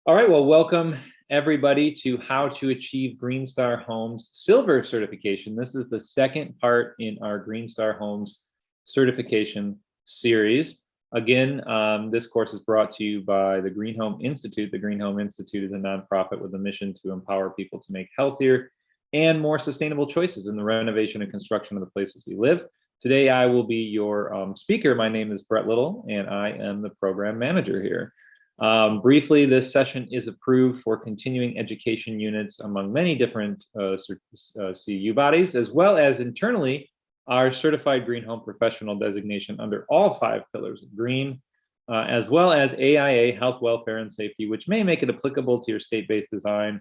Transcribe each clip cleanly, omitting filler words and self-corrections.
All right, well, welcome everybody to how to achieve GreenStar Homes Silver certification. This is the second part in our GreenStar Homes certification series. Again, this course is brought to you by the GreenHome Institute. The GreenHome Institute is a nonprofit with a mission to empower people to make healthier and more sustainable choices in the renovation and construction of the places we live. Today, I will be your speaker. My name is Brett Little, and I am the program manager here. Briefly, this session is approved for continuing education units among many different CU bodies, as well as internally our certified green home professional designation under all 5 pillars of green, as well as AIA, health, welfare, and safety, which may make it applicable to your state-based design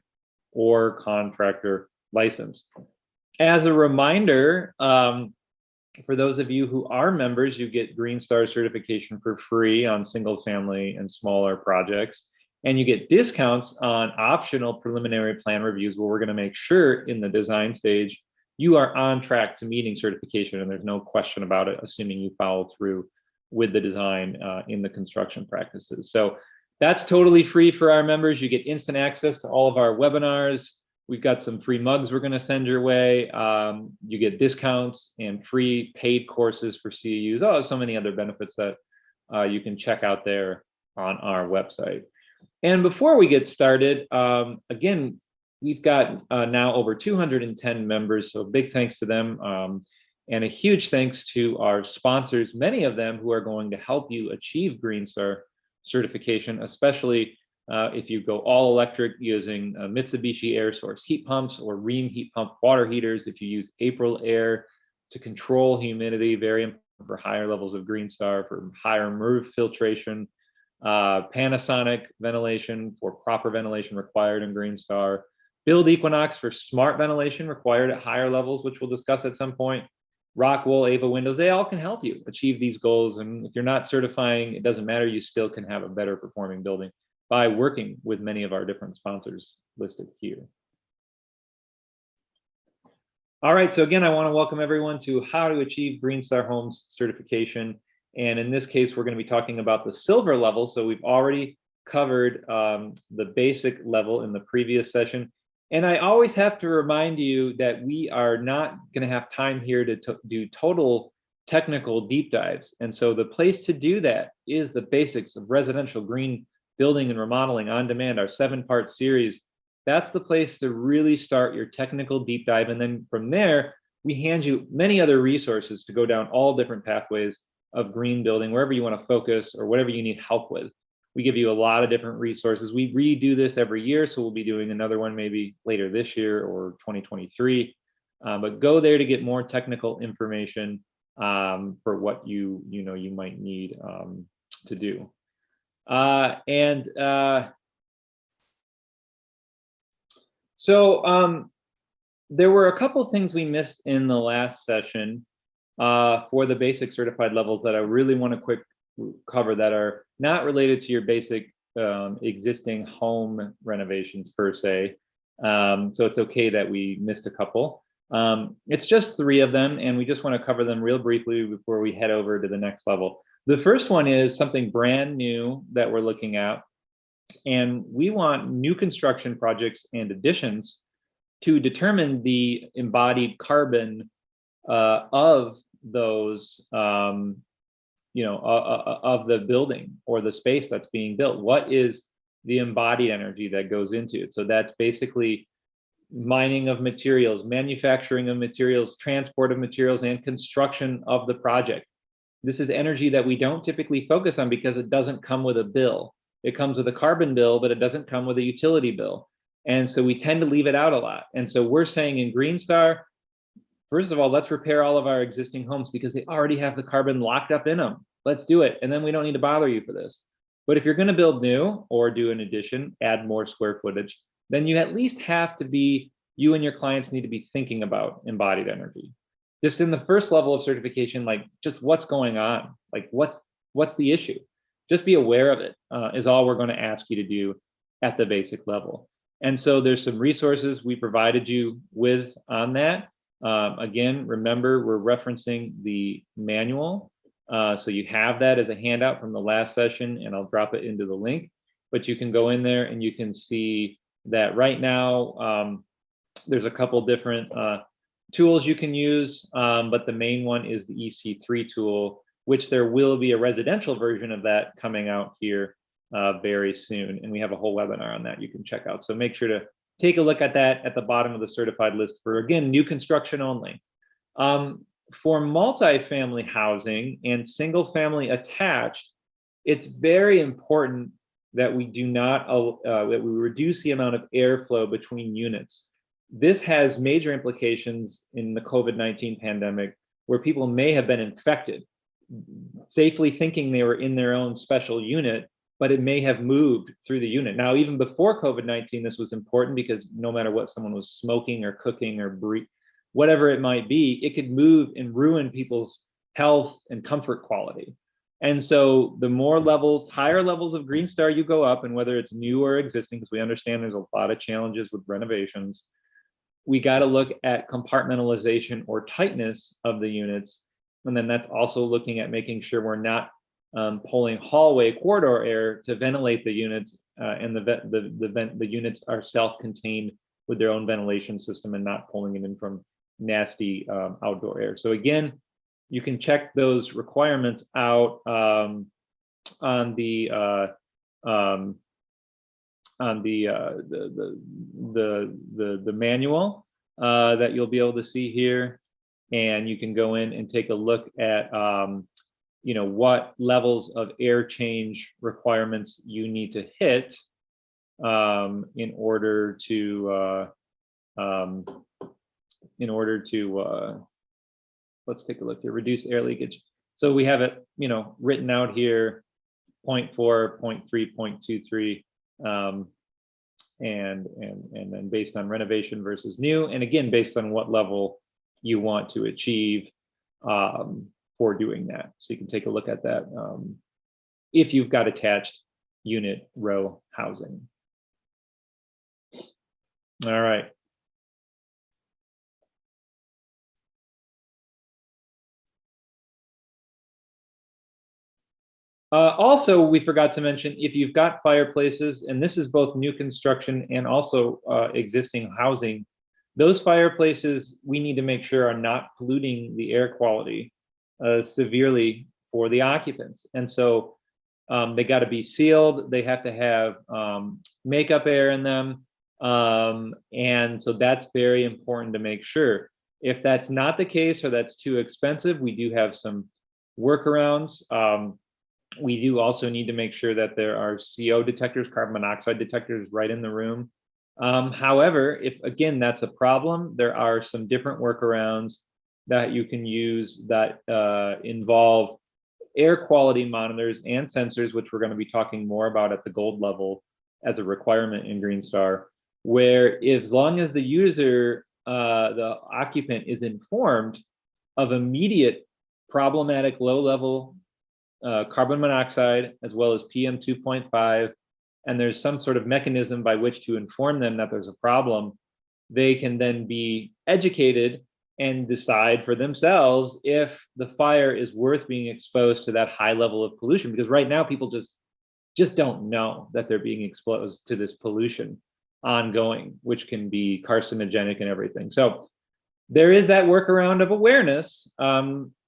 or contractor license. As a reminder, for those of you who are members, you get GreenStar certification for free on single family and smaller projects. And you get discounts on optional preliminary plan reviews where we're going to make sure in the design stage you are on track to meeting certification. And there's no question about it, assuming you follow through with the design in the construction practices. So that's totally free for our members. You get instant access to all of our webinars. We've got some free mugs we're going to send your way. You get discounts and free paid courses for CEUs. Oh, so many other benefits that you can check out there on our website. And before we get started, again, we've got now over 210 members, so big thanks to them. And a huge thanks to our sponsors, many of them who are going to help you achieve GreenStar certification, especially if you go all electric using Mitsubishi air source heat pumps or Rheem heat pump water heaters, if you use April Air to control humidity, very important for higher levels of GreenStar, for higher roof filtration, Panasonic ventilation for proper ventilation required in GreenStar, Build Equinox for smart ventilation required at higher levels, which we'll discuss at some point, Rockwool, Ava windows, they all can help you achieve these goals. And if you're not certifying, it doesn't matter, you still can have a better performing building by working with many of our different sponsors listed here. All right, so again, I want to welcome everyone to how to achieve GreenStar Homes certification. And in this case, we're going to be talking about the silver level. So we've already covered the basic level in the previous session. And I always have to remind you that we are not going to have time here to do total technical deep dives. And so the place to do that is the basics of residential green building and remodeling on demand, our 7-part series. That's the place to really start your technical deep dive. And then from there, we hand you many other resources to go down all different pathways of green building, wherever you want to focus or whatever you need help with. We give you a lot of different resources. We redo this every year, so we'll be doing another one maybe later this year or 2023. But go there to get more technical information for what you might need to do. So there were a couple of things we missed in the last session for the basic certified levels that I really want to quick cover that are not related to your basic existing home renovations per se. So it's okay that we missed a couple. It's just 3 of them, and we just want to cover them real briefly before we head over to the next level. The first one is something brand new that we're looking at, and we want new construction projects and additions to determine the embodied carbon of those, of the building or the space that's being built. What is the embodied energy that goes into it? So that's basically mining of materials, manufacturing of materials, transport of materials, and construction of the project. This is energy that we don't typically focus on because it doesn't come with a bill. It comes with a carbon bill, but it doesn't come with a utility bill. And so we tend to leave it out a lot. And so we're saying in GreenStar, first of all, let's repair all of our existing homes because they already have the carbon locked up in them. Let's do it. And then we don't need to bother you for this. But if you're going to build new or do an addition, add more square footage, then you at least have to be, you and your clients need to be thinking about embodied energy. Just in the first level of certification, like just what's going on, like what's the issue? Just be aware of it is all we're going to ask you to do at the basic level. And so there's some resources we provided you with on that. Again, remember, we're referencing the manual. So you have that as a handout from the last session, and I'll drop it into the link. but you can go in there and you can see that right now, there's a couple different tools you can use, but the main one is the EC3 tool, which there will be a residential version of that coming out here very soon. And we have a whole webinar on that you can check out. So make sure to take a look at that at the bottom of the certified list for, again, new construction only. For multifamily housing and single family attached, it's very important that we do not, that we reduce the amount of airflow between units. This has major implications in the COVID-19 pandemic, where people may have been infected, safely thinking they were in their own special unit, but it may have moved through the unit. Now, even before COVID-19, this was important because no matter what someone was smoking or cooking or whatever it might be, it could move and ruin people's health and comfort quality. And so the more levels, higher levels of GreenStar you go up, and whether it's new or existing, because we understand there's a lot of challenges with renovations, we got to look at compartmentalization or tightness of the units. And then that's also looking at making sure we're not pulling hallway corridor air to ventilate the units, and the units are self-contained with their own ventilation system and not pulling it in from nasty outdoor air. So again, you can check those requirements out on the manual that you'll be able to see here, and you can go in and take a look at you know, what levels of air change requirements you need to hit in order to let's take a look here, reduce air leakage. So we have it, you know, written out here, 0.4, 0.3, 0.23, and then based on renovation versus new, and again, based on what level you want to achieve for doing that. So you can take a look at that if you've got attached unit row housing. All right. Also, we forgot to mention, if you've got fireplaces, and this is both new construction and also existing housing, those fireplaces, we need to make sure are not polluting the air quality severely for the occupants. And so they got to be sealed. They have to have makeup air in them. And so that's very important to make sure. If that's not the case, or that's too expensive, we do have some workarounds. We do also need to make sure that there are CO detectors, carbon monoxide detectors, right in the room. However, if again that's a problem, there are some different workarounds that you can use that involve air quality monitors and sensors, which we're going to be talking more about at the gold level as a requirement in GreenStar, where as long as the user, the occupant, is informed of immediate problematic low level carbon monoxide as well as PM 2.5, and there's some sort of mechanism by which to inform them that there's a problem, they can then be educated and decide for themselves if the fire is worth being exposed to that high level of pollution. Because right now people just don't know that they're being exposed to this pollution ongoing, which can be carcinogenic and everything. So there is that workaround of awareness.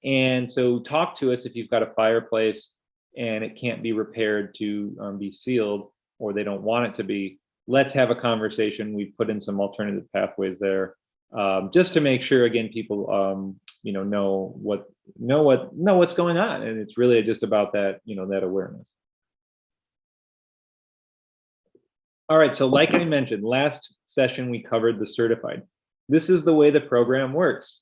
And so talk to us if you've got a fireplace and it can't be repaired to be sealed, or they don't want it to be. Let's have a conversation. We've put in some alternative pathways there, just to make sure, again, people you know what's going on. And it's really just about that, you know, that awareness. All right, so like I mentioned, last session we covered the certified. This is the way the program works.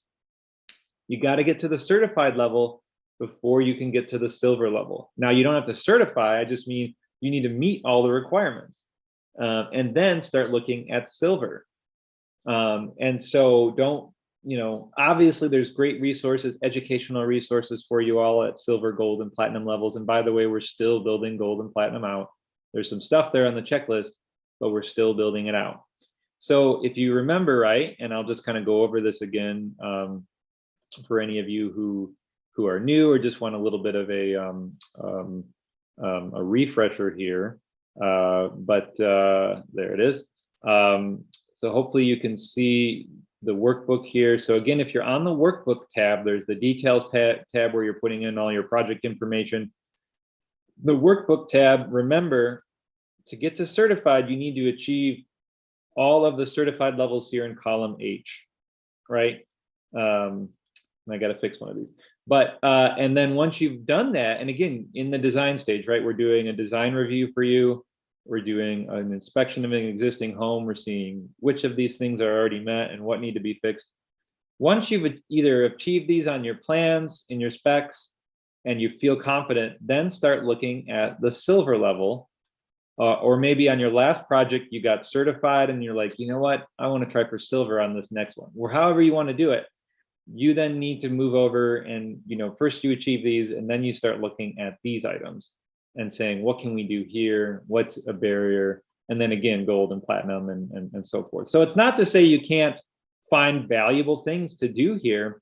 You got to get to the certified level before you can get to the silver level. Now, you don't have to certify, I just mean you need to meet all the requirements, and then start looking at silver. And so don't, you know, obviously there's great resources, educational resources for you all at silver, gold, and platinum levels. And by the way, we're still building gold and platinum out. There's some stuff there on the checklist, but we're still building it out. So if you remember right, and I'll just kind of go over this again for any of you who are new or just want a little bit of a refresher here. There it is. So hopefully you can see the workbook here. So again, if you're on the workbook tab, there's the details tab where you're putting in all your project information. The workbook tab, remember, to get to certified, you need to achieve all of the certified levels here in column H, right? I got to fix one of these. But, and then once you've done that, and again, in the design stage, right, we're doing a design review for you. We're doing an inspection of an existing home. We're seeing which of these things are already met and what need to be fixed. Once you've either achieved these on your plans, in your specs, and you feel confident, then start looking at the silver level. Or maybe on your last project, you got certified and you're like, you know what, I want to try for silver on this next one, or however you want to do it. You then need to move over and, you know, first you achieve these and then you start looking at these items and saying, what can we do here? What's a barrier? And then again, gold and platinum and so forth. So it's not to say you can't find valuable things to do here,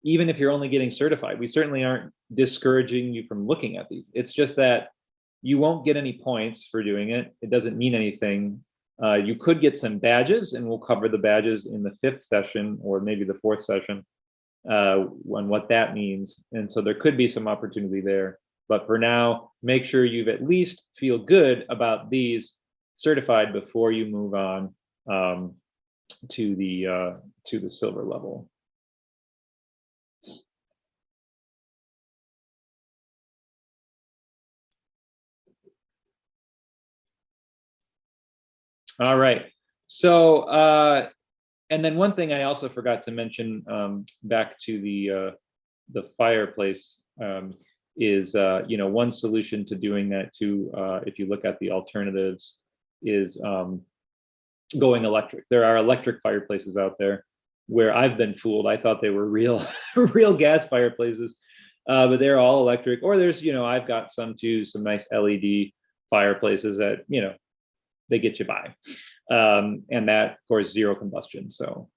even if you're only getting certified. We certainly aren't discouraging you from looking at these. It's just that you won't get any points for doing it. It doesn't mean anything. You could get some badges, and we'll cover the badges in the 5th session or maybe the 4th session on what that means. And so there could be some opportunity there. But for now, make sure you've at least feel good about these certified before you move on to the silver level. All right. So, and then one thing I also forgot to mention back to the fireplace is, you know, one solution to doing that too, if you look at the alternatives, is going electric. There are electric fireplaces out there where I've been fooled. I thought they were real, real gas fireplaces, but they're all electric. Or there's, you know, I've got some too, some nice LED fireplaces that, you know, they get you by. And that, of course, zero combustion. So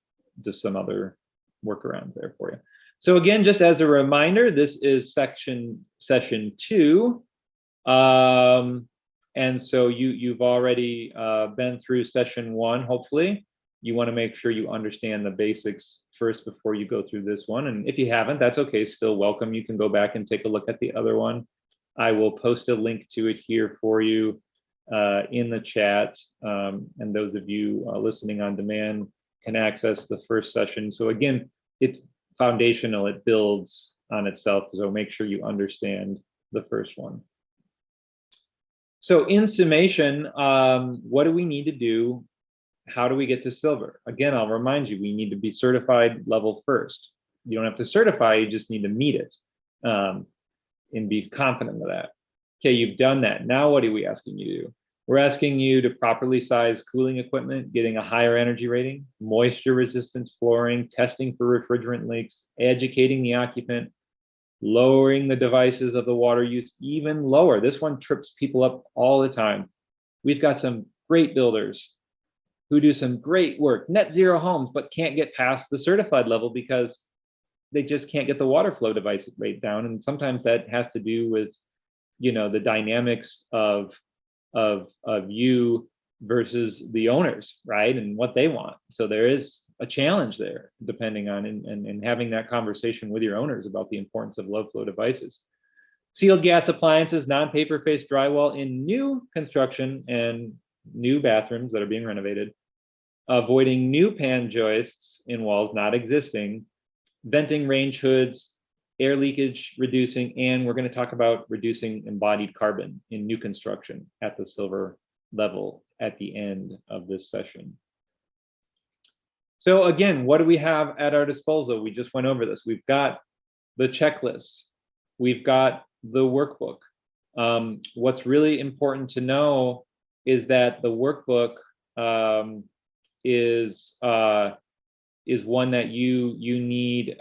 just some other workarounds there for you. So again, just as a reminder, this is session 2. And so you've already been through session 1, hopefully. You want to make sure you understand the basics first before you go through this one. And if you haven't, that's okay, still welcome. You can go back and take a look at the other one. I will post a link to it here for you in the chat, and those of you listening on demand can access the first session. So again, it's foundational, it builds on itself, so make sure you understand the first one. So in summation, what do we need to do? How do we get to silver? Again, I'll remind you, we need to be certified level first. You don't have to certify, you just need to meet it and be confident of that. Okay, you've done that. Now what are we asking you to do? We're asking you to properly size cooling equipment, getting a higher energy rating, moisture resistance flooring, testing for refrigerant leaks, educating the occupant, lowering the devices of the water use even lower. This one trips people up all the time. We've got some great builders who do some great work, net zero homes, but can't get past the certified level because they just can't get the water flow device rate down. And sometimes that has to do with, you know, the dynamics of you versus the owners, right? And what they want. So there is a challenge there, depending on and having that conversation with your owners about the importance of low flow devices. Sealed gas appliances, non-paper faced drywall in new construction and new bathrooms that are being renovated. Avoiding new pan joists in walls not existing. Venting range hoods, air leakage reducing, and we're going to talk about reducing embodied carbon in new construction at the silver level at the end of this session. So again, what do we have at our disposal? We just went over this. We've got the checklist. We've got the workbook. What's really important to know is that the workbook is one that you need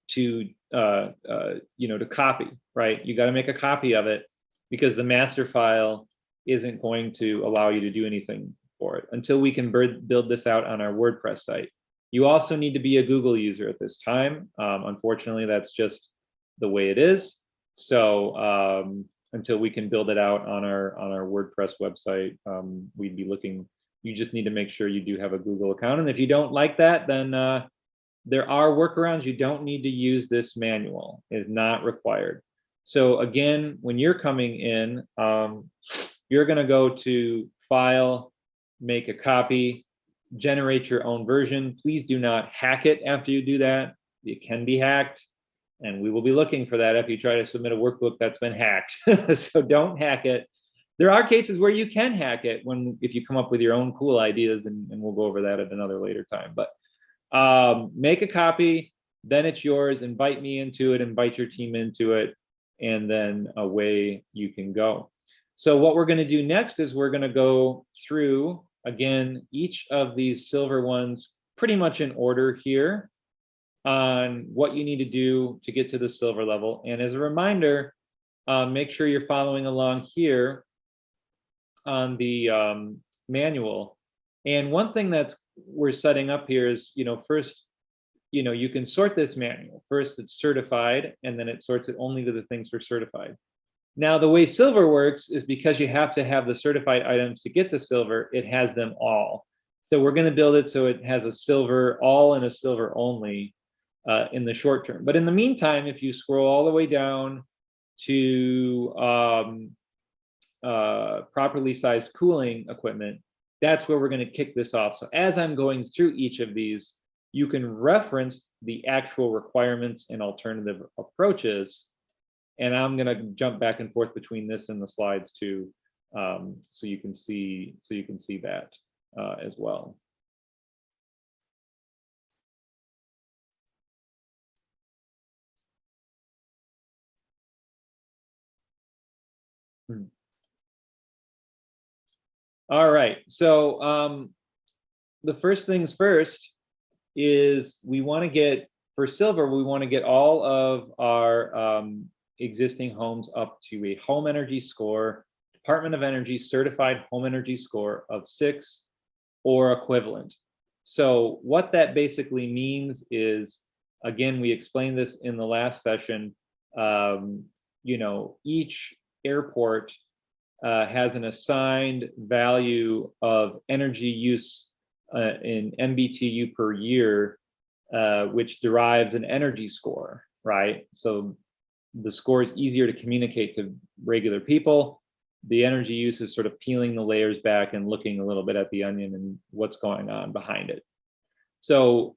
to you know, to copy, right? You got to make a copy of it because the master file isn't going to allow you to do anything for it until we can build this out on our WordPress site. You also need to be a Google user at this time. Unfortunately, that's just the way it is. So until we can build it out on our WordPress website. We'd be looking. You just need to make sure you do have a Google account, and if you don't like that, then there are workarounds. You don't need to use this manual. It's not required. So again, when you're coming in, you're going to go to File, make a copy, generate your own version. Please do not hack it after you do that. It can be hacked, and we will be looking for that if you try to submit a workbook that's been hacked. So don't hack it. There are cases where you can hack it if you come up with your own cool ideas, and we'll go over that at another later time. But make a copy, then it's yours. Invite me into it, invite your team into it, and then away you can go. So what we're going to do next is we're going to go through, again, each of these silver ones pretty much in order here on what you need to do to get to the silver level. And as a reminder, make sure you're following along here on the manual. And one thing we're setting up here is, first, you can sort this manual. First, it's certified, and then it sorts it only to the things for certified. Now, the way silver works is because you have to have the certified items to get to silver, it has them all. So we're going to build it so it has a silver all and a silver only in the short term. But in the meantime, if you scroll all the way down to properly sized cooling equipment, that's where we're going to kick this off. So as I'm going through each of these, you can reference the actual requirements and alternative approaches. And I'm going to jump back and forth between this and the slides too, so you can see that as well. All right. So the first things first is we want to get, for silver, we want to get all of our existing homes up to a home energy score, Department of Energy certified home energy score of 6 or equivalent. So what that basically means is, again, we explained this in the last session, each airport has an assigned value of energy use in MBTU per year, which derives an energy score, right? So the score is easier to communicate to regular people. The energy use is sort of peeling the layers back and looking a little bit at the onion and what's going on behind it. So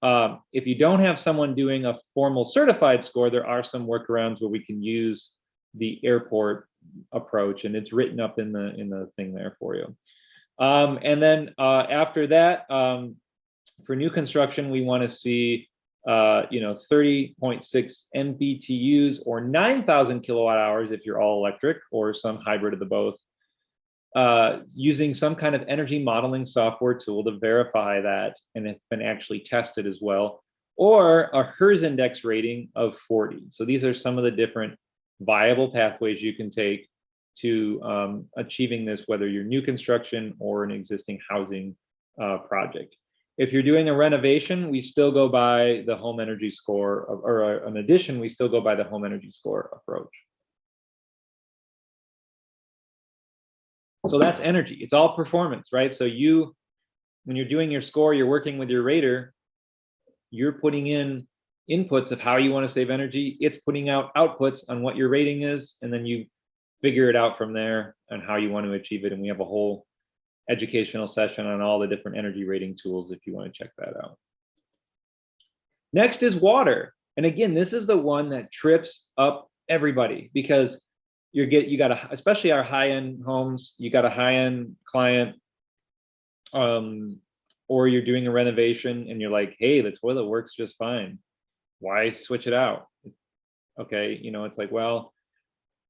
if you don't have someone doing a formal certified score, there are some workarounds where we can use the airport approach, and it's written up in the thing there for you. And then after that, for new construction, we want to see 30.6 MBTUs or 9,000 kilowatt hours if you're all electric or some hybrid of the both, using some kind of energy modeling software tool to verify that, and it's been actually tested as well, or a HERS index rating of 40. So these are some of the different viable pathways you can take to achieving this, whether you're new construction or an existing housing project. If you're doing a renovation, we still go by the home energy score, or an addition, we still go by the home energy score approach. So that's energy. It's all performance, right? So when you're doing your score, you're working with your rater, you're putting in inputs of how you want to save energy. It's putting out outputs on what your rating is, and then you figure it out from there on how you want to achieve it. And we have a whole educational session on all the different energy rating tools if you want to check that out. Next is water. And again, this is the one that trips up everybody, because you got especially our high-end homes, you got a high-end client, or you're doing a renovation and you're like, hey, the toilet works just fine. Why switch it out? Okay, it's like, well,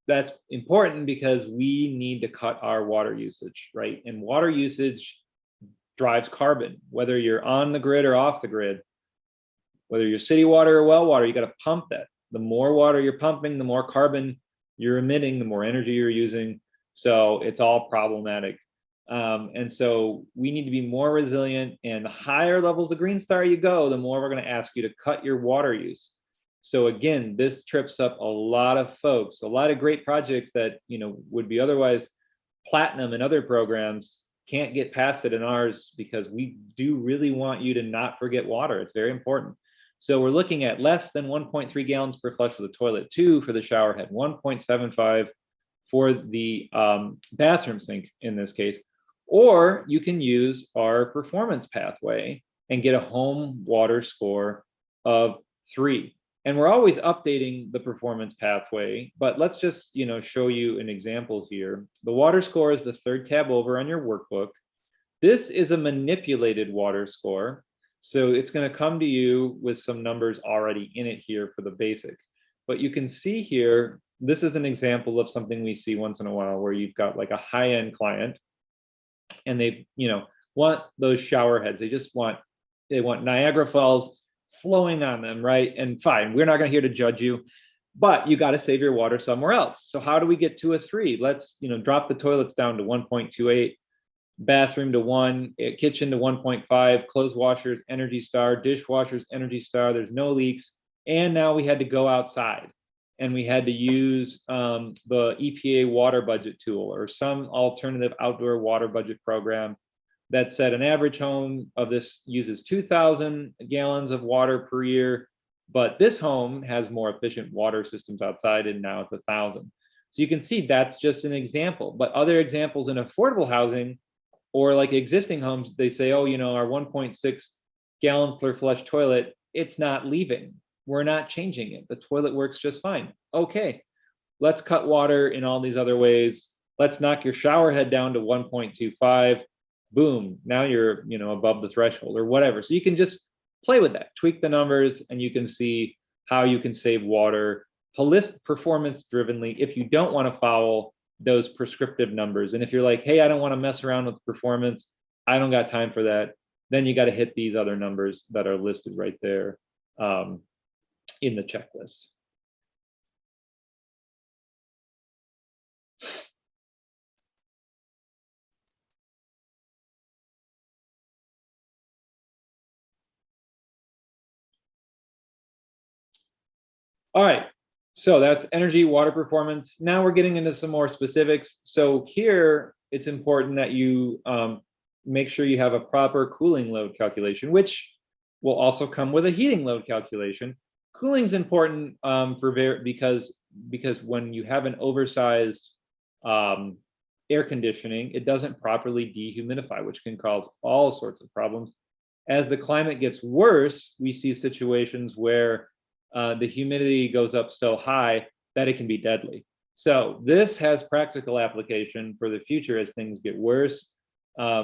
that's important because we need to cut our water usage, right? And water usage drives carbon, whether you're on the grid or off the grid, whether you're city water or well water, you got to pump that. The more water you're pumping, the more carbon you're emitting, the more energy you're using. So it's all problematic. And so we need to be more resilient, and the higher levels of GreenStar you go, the more we're going to ask you to cut your water use. So again, this trips up a lot of folks, a lot of great projects that, would be otherwise platinum in other programs can't get past it in ours, because we do really want you to not forget water. It's very important. So we're looking at less than 1.3 gallons per flush for the toilet, 2 for the shower head, 1.75 for the bathroom sink in this case. Or you can use our performance pathway and get a home water score of 3. And we're always updating the performance pathway, but let's just, show you an example here. The water score is the 3rd tab over on your workbook. This is a manipulated water score. So it's going to come to you with some numbers already in it here for the basic. But you can see here, this is an example of something we see once in a while where you've got like a high-end client and they, want those shower heads. They want Niagara Falls flowing on them, right? And fine, we're not going to here to judge you, but you got to save your water somewhere else. So how do we get to a 3? Let's, drop the toilets down to 1.28, bathroom to 1, kitchen to 1.5, clothes washers, Energy Star, dishwashers, Energy Star. There's no leaks. And now we had to go outside and we had to use the EPA water budget tool or some alternative outdoor water budget program that said an average home of this uses 2,000 gallons of water per year, but this home has more efficient water systems outside and now it's 1,000. So you can see that's just an example, but other examples in affordable housing or like existing homes, they say, oh, our 1.6 gallons per flush toilet, it's not leaving. We're not changing it. The toilet works just fine. Okay, let's cut water in all these other ways. Let's knock your shower head down to 1.25. Boom, now you're, above the threshold or whatever. So you can just play with that, tweak the numbers, and you can see how you can save water performance drivenly if you don't want to follow those prescriptive numbers. And if you're like, hey, I don't want to mess around with performance, I don't got time for that, then you got to hit these other numbers that are listed right there in the checklist. All right, so that's energy, water performance. Now we're getting into some more specifics. So here, it's important that you make sure you have a proper cooling load calculation, which will also come with a heating load calculation. Cooling is important because when you have an oversized air conditioning, it doesn't properly dehumidify, which can cause all sorts of problems. As the climate gets worse, we see situations where the humidity goes up so high that it can be deadly. So this has practical application for the future as things get worse.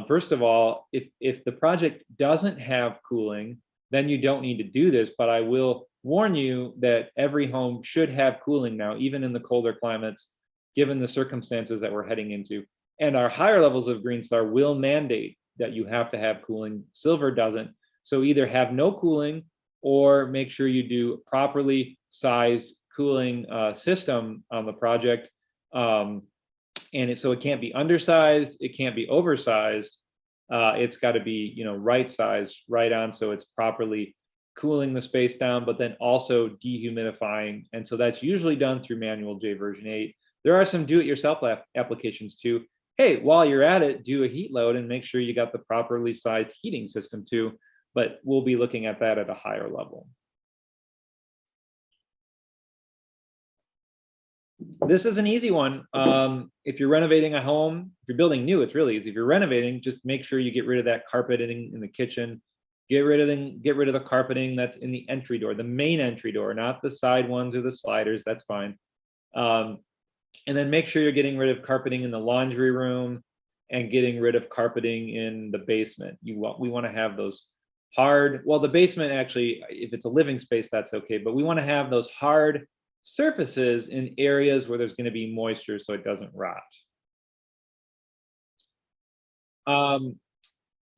First of all, if the project doesn't have cooling, then you don't need to do this, but I will warn you that every home should have cooling now, even in the colder climates, given the circumstances that we're heading into. And our higher levels of GreenStar will mandate that you have to have cooling. Silver doesn't. So either have no cooling or make sure you do properly sized cooling system on the project. So it can't be undersized, it can't be oversized. It's got to be, right sized, right on, so it's properly cooling the space down, but then also dehumidifying. And so that's usually done through manual J version 8. There are some do-it-yourself applications too. Hey, while you're at it, do a heat load and make sure you got the properly sized heating system too. But we'll be looking at that at a higher level. This is an easy one. If you're renovating a home, if you're building new, it's really easy. If you're renovating, just make sure you get rid of that carpeting in the kitchen. Get rid of the carpeting that's in the entry door, the main entry door, not the side ones or the sliders. That's fine. And then make sure you're getting rid of carpeting in the laundry room and getting rid of carpeting in the basement. We want to have those hard, well, the basement actually, if it's a living space, that's okay, but we want to have those hard surfaces in areas where there's going to be moisture so it doesn't rot.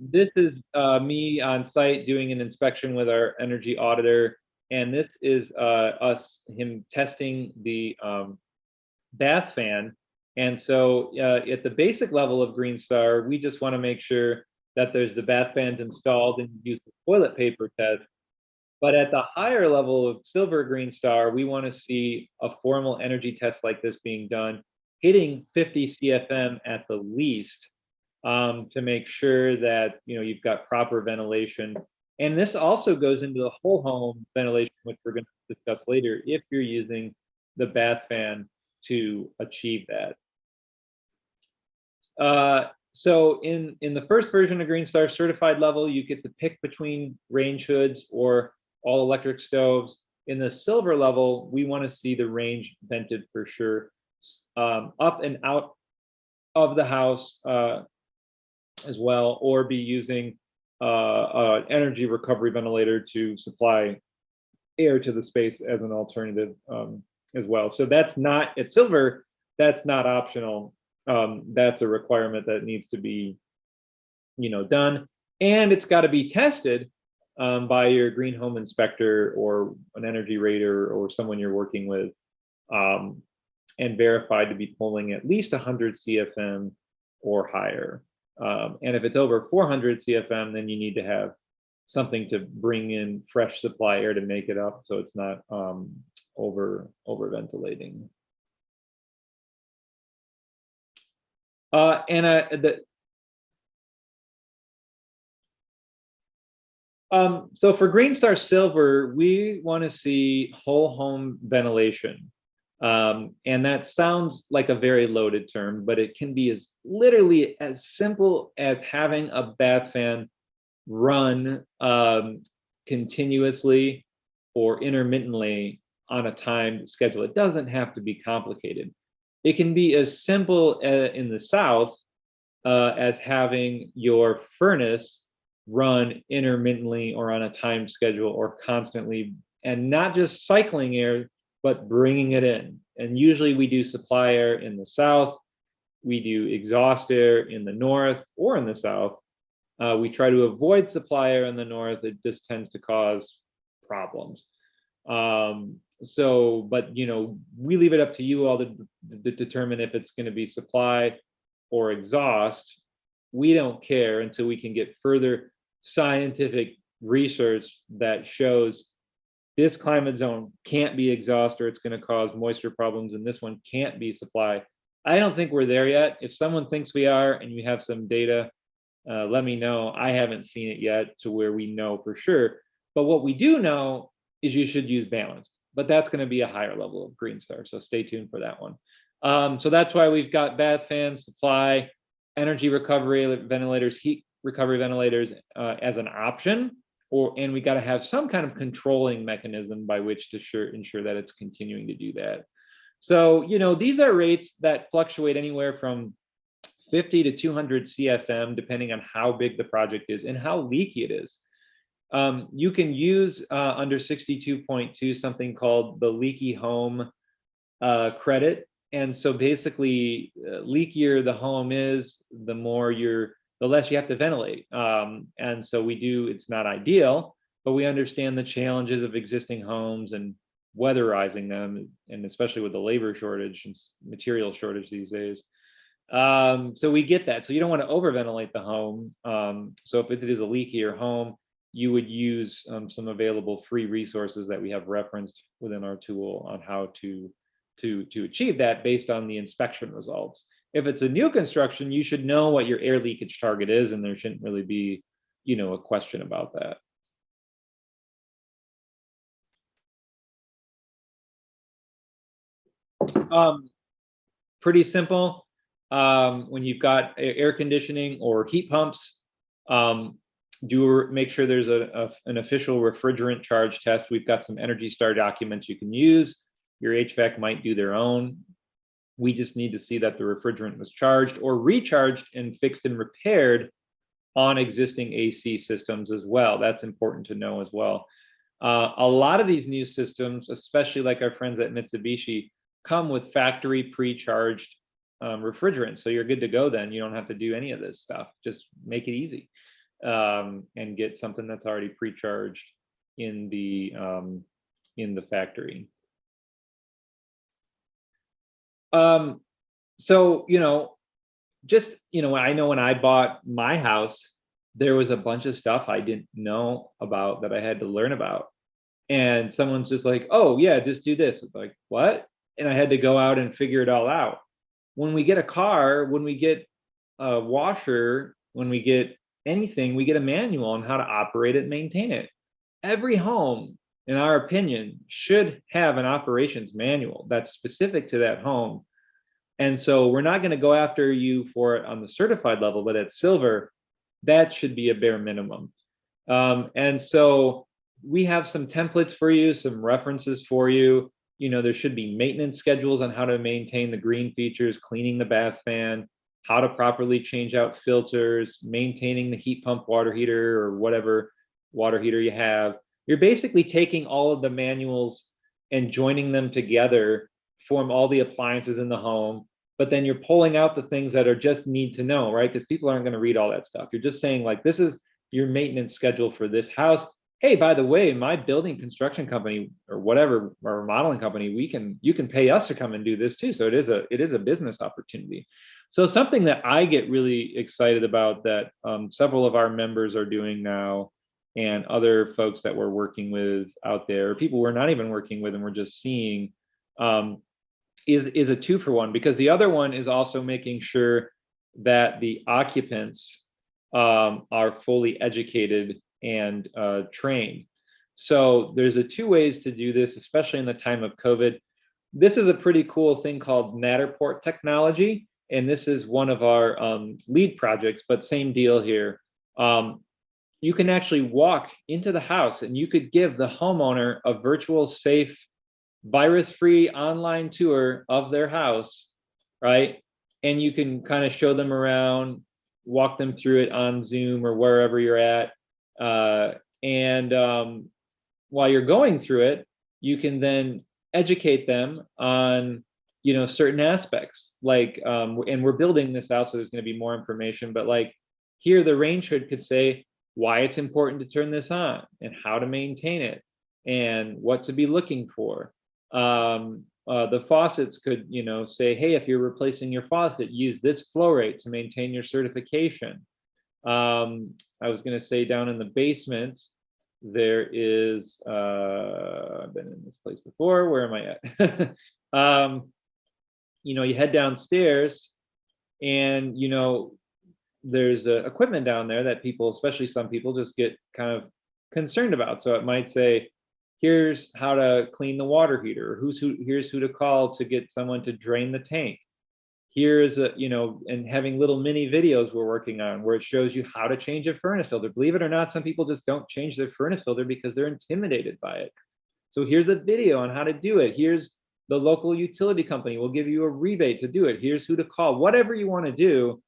This is me on site doing an inspection with our energy auditor, and this is him testing the bath fan. And so at the basic level of GreenStar, we just want to make sure that there's the bath fans installed and use the toilet paper test. But at the higher level of Silver GreenStar, we want to see a formal energy test like this being done, hitting 50 CFM at the least, to make sure that you've got proper ventilation. And this also goes into the whole home ventilation, which we're going to discuss later, if you're using the bath fan to achieve that. So in the first version of GreenStar certified level, you get to pick between range hoods or all electric stoves. In the silver level, we want to see the range vented for sure, up and out of the house as well, or be using an energy recovery ventilator to supply air to the space as an alternative as well. So that's not, at silver, that's not optional. That's a requirement that needs to be done, and it's got to be tested by your GreenHome Inspector or an energy rater or someone you're working with, and verified to be pulling at least 100 CFM or higher. And if it's over 400 CFM, then you need to have something to bring in fresh supply air to make it up, so it's not over ventilating. So for GreenStar Silver, we want to see whole home ventilation. And that sounds like a very loaded term, but it can be as literally as simple as having a bath fan run continuously or intermittently on a timed schedule. It doesn't have to be complicated. It can be as simple in the South as having your furnace run intermittently or on a timed schedule or constantly, and not just cycling air, but bringing it in. And usually we do supply air in the South, we do exhaust air in the North or in the South. We try to avoid supply air in the North. It just tends to cause problems. But we leave it up to you all to determine if it's going to be supply or exhaust. We don't care until we can get further scientific research that shows this climate zone can't be exhaust or it's going to cause moisture problems, and this one can't be supply. I don't think we're there yet. If someone thinks we are and you have some data, let me know. I haven't seen it yet to where we know for sure. But what we do know is you should use balanced, but that's going to be a higher level of GreenStar, so stay tuned for that one. So that's why we've got bath fans, supply, energy recovery ventilators, heat recovery ventilators as an option, and we got to have some kind of controlling mechanism by which to ensure that it's continuing to do that. So these are rates that fluctuate anywhere from 50 to 200 CFM, depending on how big the project is and how leaky it is. You can use under 62.2 something called the leaky home credit. And so basically, leakier the home is, the less you have to ventilate. And so it's not ideal, but we understand the challenges of existing homes and weatherizing them, and especially with the labor shortage and material shortage these days. So we get that. So you don't want to overventilate the home. So if it is a leakier home, you would use some available free resources that we have referenced within our tool on how to achieve that based on the inspection results. If it's a new construction, you should know what your air leakage target is, and there shouldn't really be, a question about that. Pretty simple. When you've got air conditioning or heat pumps, make sure there's an official refrigerant charge test. We've got some Energy Star documents you can use. Your HVAC might do their own. We just need to see that the refrigerant was charged or recharged and fixed and repaired on existing AC systems as well. That's important to know as well. A lot of these new systems, especially like our friends at Mitsubishi, come with factory pre-charged refrigerant. So you're good to go then. You don't have to do any of this stuff. Just make it easy and get something that's already pre-charged in the factory. So, I know when I bought my house, there was a bunch of stuff I didn't know about that I had to learn about. and someone's just like, oh yeah, just do this. It's like, what? And I had to go out and figure it all out. When we get a car, when we get a washer, when we get anything, we get a manual on how to operate it, maintain it. Every home, in our opinion, should have an operations manual that's specific to that home. And so we're not going to go after you for it on the certified level, but at silver, that should be a bare minimum. And so we have some templates for you, some references for you. You know, there should be maintenance schedules on how to maintain the green features, cleaning the bath fan, how to properly change out filters, maintaining the heat pump water heater or whatever water heater you have. You're basically taking all of the manuals and joining them together, form all the appliances in the home, but then you're pulling out the things that are just need to know, right? Because people aren't going to read all that stuff. You're just saying like, this is your maintenance schedule for this house. Hey, by the way, my building construction company or whatever, or remodeling company, you can pay us to come and do this too. So it is a business opportunity. So something that I get really excited about that several of our members are doing now, and other folks that we're working with out there, people we're not even working with and we're just seeing, is a 2-for-1, because the other one is also making sure that the occupants are fully educated and trained. So there's 2 ways to do this, especially in the time of COVID. This is a pretty cool thing called Matterport technology, and this is one of our lead projects, but same deal here. You can actually walk into the house and you could give the homeowner a virtual, safe, virus-free online tour of their house, right? And you can kind of show them around, walk them through it on Zoom or wherever you're at. While you're going through it, you can then educate them on, you know, certain aspects, like, and we're building this out, so there's going to be more information, but like here, the range hood could say why it's important to turn this on and how to maintain it and what to be looking for. The faucets could, you know, say, hey, if you're replacing your faucet, use this flow rate to maintain your certification. I was going to say down in the basement, there is, I've been in this place before. Where am I at? You know, you head downstairs and, you know, there's equipment down there that people, especially some people, just get kind of concerned about. So it might say, here's how to clean the water heater, or here's who to call to get someone to drain the tank. Here's you know, and having little mini videos we're working on where it shows you how to change a furnace filter. Believe it or not, some people just don't change their furnace filter because they're intimidated by it. So here's a video on how to do it. Here's the local utility company will give you a rebate to do it. Here's who to call. Whatever you want to do,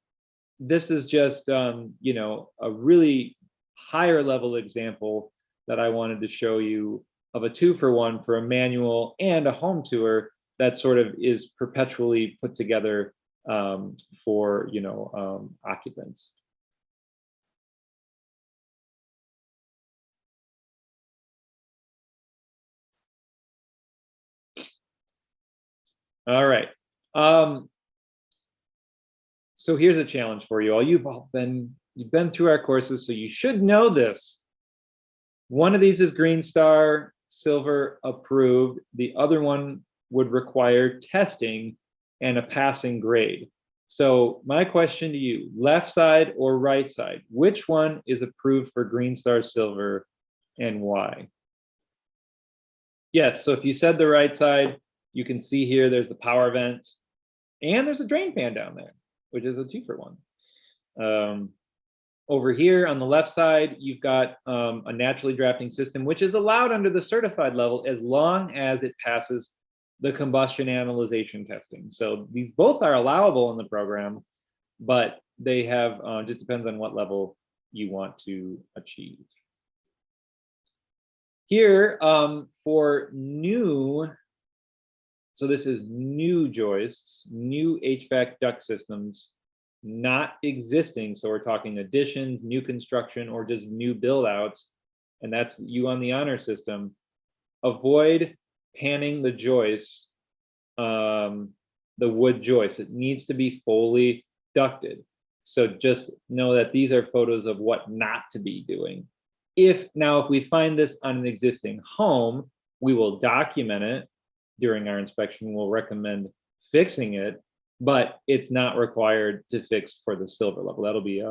this is just, you know, a really higher level example that I wanted to show you of a 2-for-1 for a manual and a home tour that sort of is perpetually put together for, you know, occupants. All right. So here's a challenge for you all. You've been through our courses, so you should know this. One of these is GreenStar Silver approved. The other one would require testing and a passing grade. So my question to you, left side or right side, which one is approved for GreenStar Silver and why? Yes, so if you said the right side, you can see here there's the power vent and there's a drain fan down there, which is a 2-for-1. Over here on the left side, you've got a naturally drafting system, which is allowed under the certified level as long as it passes the combustion analyzation testing. So these both are allowable in the program, but they have, just depends on what level you want to achieve. Here, for new, so this is new joists, new HVAC duct systems, not existing. So we're talking additions, new construction, or just new build outs. And that's you on the honor system. Avoid panning the joists, the wood joist. It needs to be fully ducted. So just know that these are photos of what not to be doing. If we find this on an existing home, we will document it during our inspection. We'll recommend fixing it, but it's not required to fix for the silver level. That'll be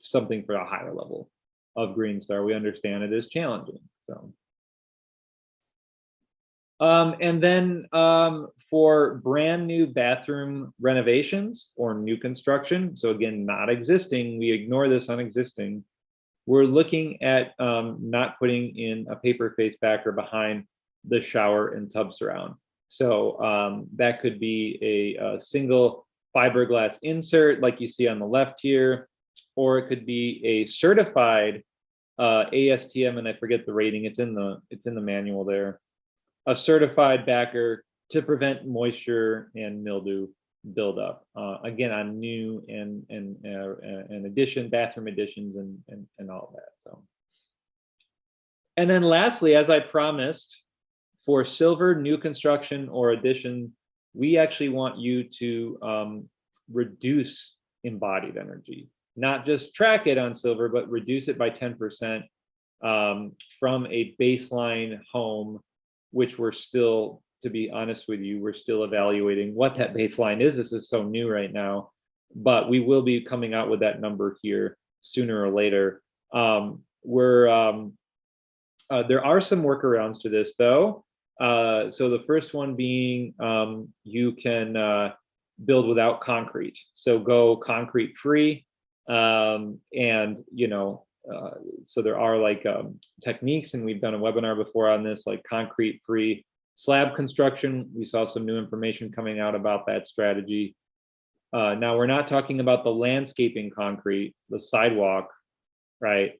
something for a higher level of GreenStar. We understand it is challenging. So, and then for brand new bathroom renovations or new construction, so again, not existing, we ignore this on existing. We're looking at not putting in a paper face backer behind the shower and tub surround. So that could be a single fiberglass insert like you see on the left here, or it could be a certified ASTM, and I forget the rating, it's in the manual there, a certified backer to prevent moisture and mildew buildup, again, on new and addition, bathroom additions and all that. So, and then lastly, as I promised, for silver new construction or addition, we actually want you to reduce embodied energy, not just track it on silver, but reduce it by 10% from a baseline home, which we're still, to be honest with you, we're still evaluating what that baseline is. This is so new right now, but we will be coming out with that number here sooner or later. There are some workarounds to this though. So the first one being you can build without concrete. So go concrete free. And so there are like techniques, and we've done a webinar before on this, like concrete free slab construction. We saw some new information coming out about that strategy. Now we're not talking about the landscaping concrete, the sidewalk, right?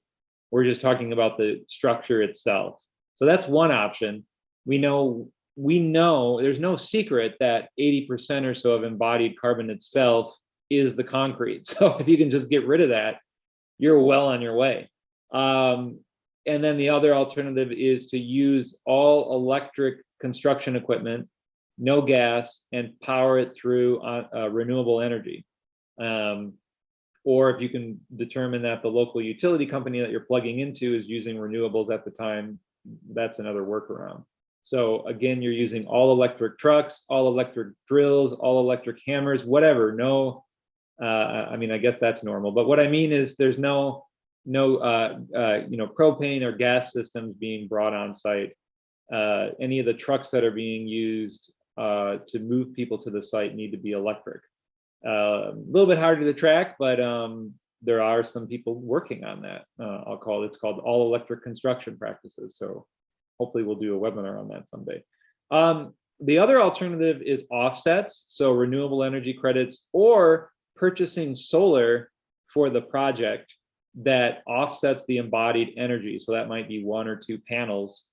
We're just talking about the structure itself. So that's one option. We know there's no secret that 80% or so of embodied carbon itself is the concrete. So if you can just get rid of that, you're well on your way. And then the other alternative is to use all electric construction equipment, no gas, and power it through renewable energy. Or if you can determine that the local utility company that you're plugging into is using renewables at the time, that's another workaround. So again, you're using all electric trucks, all electric drills, all electric hammers, whatever. No, I mean, I guess that's normal. But what I mean is there's no propane or gas systems being brought on site. Any of the trucks that are being used to move people to the site need to be electric. A little bit harder to track, but there are some people working on that. It's called all electric construction practices. So hopefully we'll do a webinar on that someday. The other alternative is offsets, so renewable energy credits, or purchasing solar for the project that offsets the embodied energy. So that might be 1 or 2 panels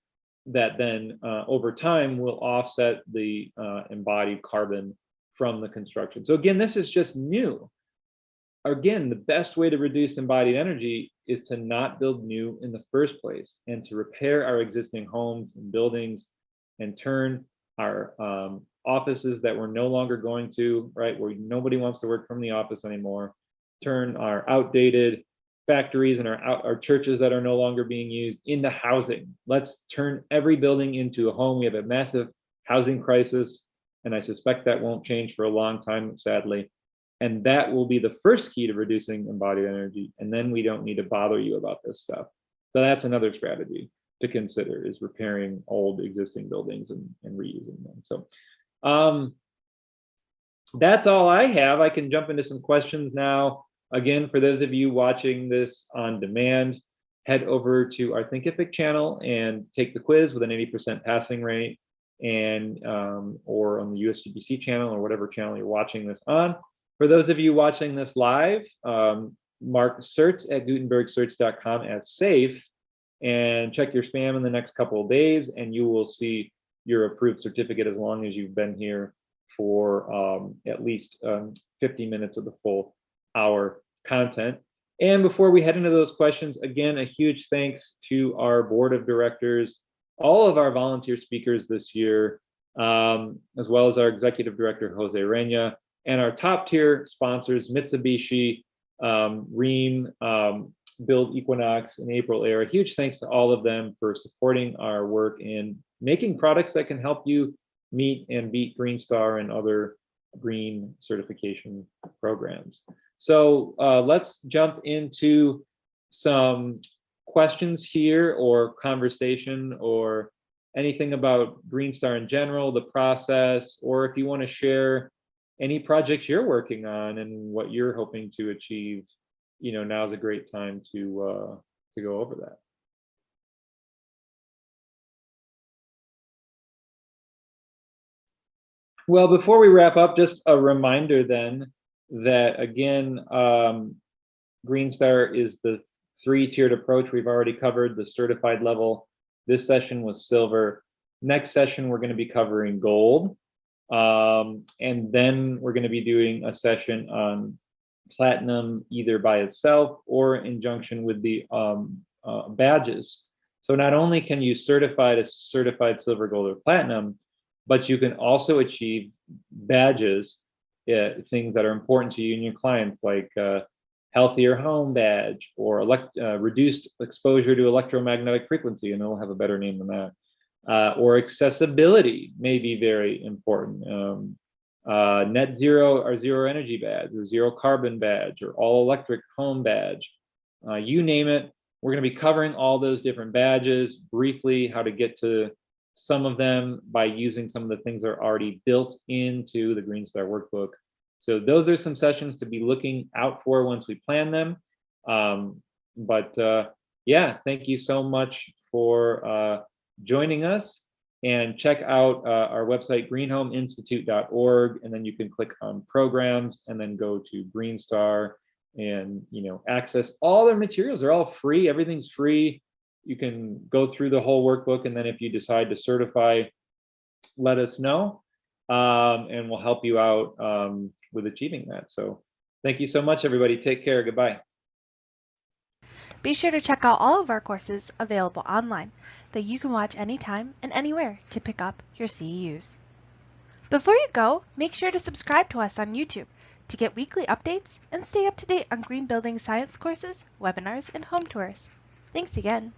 that then over time will offset the embodied carbon from the construction. So again, this is just new. Again, the best way to reduce embodied energy is to not build new in the first place, and to repair our existing homes and buildings and turn our offices that we're no longer going to, right, where nobody wants to work from the office anymore, turn our outdated factories and our churches that are no longer being used into housing. Let's turn every building into a home. We have a massive housing crisis, and I suspect that won't change for a long time, sadly. And that will be the first key to reducing embodied energy. And then we don't need to bother you about this stuff. So that's another strategy to consider, is repairing old existing buildings and reusing them. So that's all I have. I can jump into some questions now. Again, for those of you watching this on demand, head over to our Thinkific channel and take the quiz with an 80% passing rate, and or on the USGBC channel or whatever channel you're watching this on. For those of you watching this live, mark certs at gutenbergcerts.com as safe, and check your spam in the next couple of days, and you will see your approved certificate as long as you've been here for at least 50 minutes of the full hour content. And before we head into those questions, again, a huge thanks to our board of directors, all of our volunteer speakers this year, as well as our executive director, Jose Reina, and our top tier sponsors, Mitsubishi, Rheem, Build Equinox, and April Air. A huge thanks to all of them for supporting our work in making products that can help you meet and beat GreenStar and other green certification programs. So let's jump into some questions here, or conversation, or anything about GreenStar in general, the process, or if you want to share any projects you're working on and what you're hoping to achieve, now's a great time to go over that. Well, before we wrap up, just a reminder then that, again, GreenStar is the 3-tiered approach. We've already covered the certified level. This session was silver. Next session, we're going to be covering gold. And then we're going to be doing a session on platinum, either by itself or in conjunction with the badges. So not only can you certify to certified silver, gold, or platinum, but you can also achieve badges, things that are important to you and your clients, like healthier home badge, or reduced exposure to electromagnetic frequency, and they'll have a better name than that. Or accessibility may be very important. Net zero or zero energy badge, or zero carbon badge, or all electric home badge. You name it, we're going to be covering all those different badges briefly, how to get to some of them by using some of the things that are already built into the GreenStar workbook. So those are some sessions to be looking out for once we plan them. Yeah, thank you so much for joining us, and check out our website, greenhomeinstitute.org, and then you can click on programs and then go to GreenStar and access all their materials. They're all free, everything's free. You can go through the whole workbook, and then if you decide to certify, let us know, and we'll help you out with achieving that. So thank you so much, everybody. Take care. Goodbye. Be sure to check out all of our courses available online that you can watch anytime and anywhere to pick up your CEUs. Before you go, make sure to subscribe to us on YouTube to get weekly updates and stay up to date on green building science courses, webinars, and home tours. Thanks again.